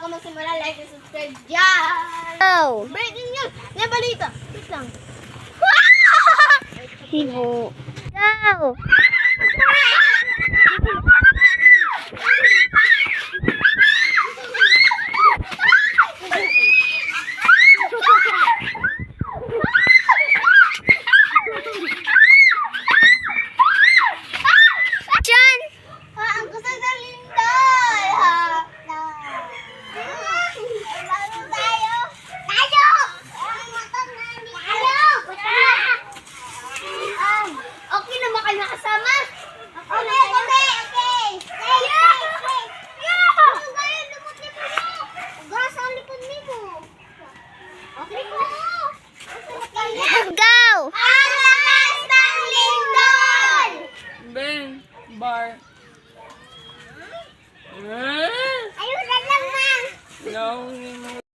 bago magsimula, like and subscribe dyan. Oh. Breaking news! May balita. Wait lang. Hibo. Go. Action! Ang gusto sa lindol! Laro tayo! Tayo! Okay na ba kayo nakasama? Okay! Ugas ang likod nimo. Okay po. Go! Ang lakas ng lindol! Ben, bar. Ayun na lang, man! No.